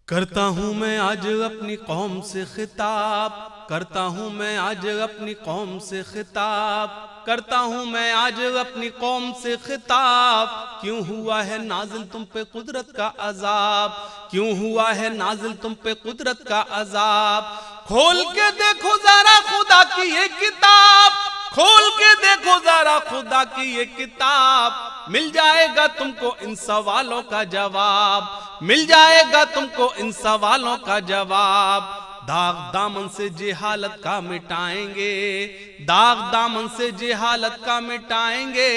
करता हूँ मैं आज अपनी कौम से खिताब, करता हूँ मैं आज अपनी कौम से खिताब, करता हूँ मैं आज अपनी कौम से खिताब। क्यों हुआ है नाजिल तुम पे कुदरत का अजाब, क्यों हुआ है नाजिल तुम पे कुदरत का अजाब। खोल के देखो जरा खुदा की ये किताब, खोल के देखो जरा खुदा की ये किताब। मिल जाएगा तुमको इन सवालों का जवाब, मिल जाएगा तुमको इन सवालों का जवाब। दाग दामन से जेहालत का मिटाएंगे, दाग दामन से जेहालत का मिटाएंगे।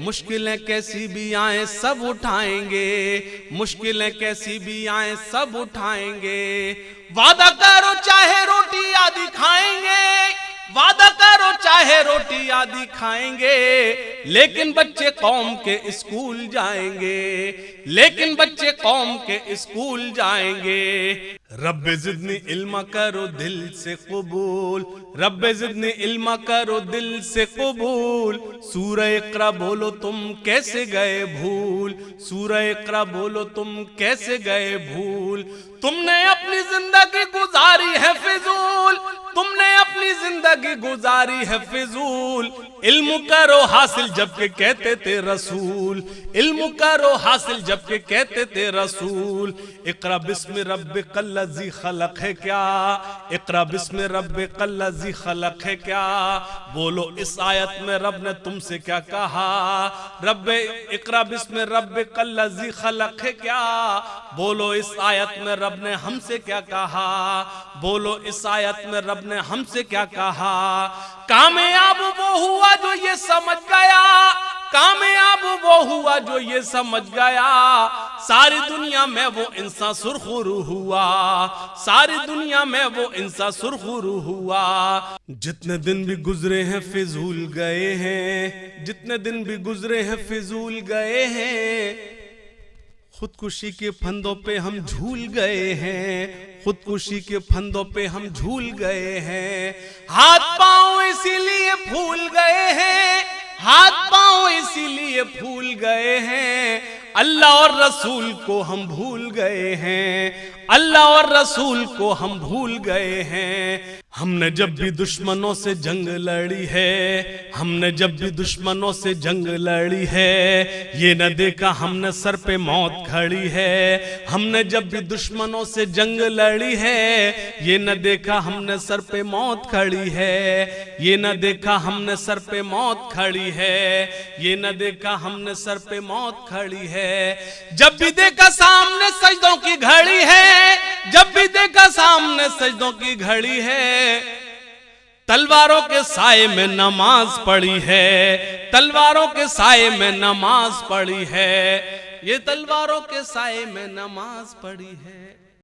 मुश्किलें कैसी भी आए सब उठाएंगे, मुश्किलें कैसी भी आए सब उठाएंगे। वादा करो चाहे रोटी आदि खाएंगे, वादा करो चाहे रोटी आदि खाएंगे। लेकिन बच्चे कौम के स्कूल जाएंगे, लेकिन बच्चे कौम के स्कूल जाएंगे। रब्बे ज़िदनी इल्मा करो दिल से कबूल, रब्बे ज़िदनी इल्मा करो दिल से कबूल। सूरह इक़रा बोलो तुम कैसे गए भूल, सूरह इक़रा बोलो तुम कैसे गए भूल। तुमने अपनी जिंदगी गुजारी है फिजूल, तुमने अपनी जिंदगी गुजारी है फिजूल। इल्म करो हासिल जबकि कहते थे रसूल, इल्म करो हासिल जबकि कहते थे रसूल। इक़रा बिस्मि रब्बिकल लज़ी खलक़ है क्या, इक़रा बिस्मि रब्बिकल लज़ी खलक़ है क्या। बोलो इस आयत में रब ने तुमसे क्या कहा, रब्बे इक़रा बिस्मि रब्बिकल लज़ी खलक़ है क्या। बोलो इस आयत में रब ने हमसे क्या कहा, बोलो इस आयत में रब ने हमसे क्या कहा। कामयाब वो हुआ जो ये समझ गया, कामयाब वो हुआ जो ये समझ गया। सारी दुनिया में वो इंसान सुरखुरू हुआ, सारी दुनिया में वो इंसान सुरखुरू हुआ। जितने दिन भी गुजरे हैं फिजूल गए हैं, जितने दिन भी गुजरे हैं फिजूल गए हैं। खुदकुशी के फंदों पे हम झूल गए हैं, खुदकुशी के फंदों पे हम झूल गए हैं। हाथ पांव इसीलिए फूल गए हैं, हाथ पांव इसीलिए फूल गए हैं। अल्लाह और रसूल को हम भूल गए हैं, अल्लाह और रसूल को हम भूल गए हैं। हमने जब भी दुश्मनों से जंग लड़ी है, हमने जब भी दुश्मनों से जंग लड़ी है। ये न देखा हमने सर पे मौत खड़ी है, हमने जब भी दुश्मनों से जंग लड़ी है। ये न देखा हमने सर पे मौत खड़ी है, ये न देखा हमने सर पे मौत खड़ी है, ये न देखा हमने सर पे मौत खड़ी है। जब भी देखा सामने सजदों की घड़ी है, जब भी देखा सामने सजदों की घड़ी है। तलवारों के साए में नमाज पढ़ी है, तलवारों के साए में नमाज पढ़ी है। ये तलवारों के साए में नमाज पढ़ी है।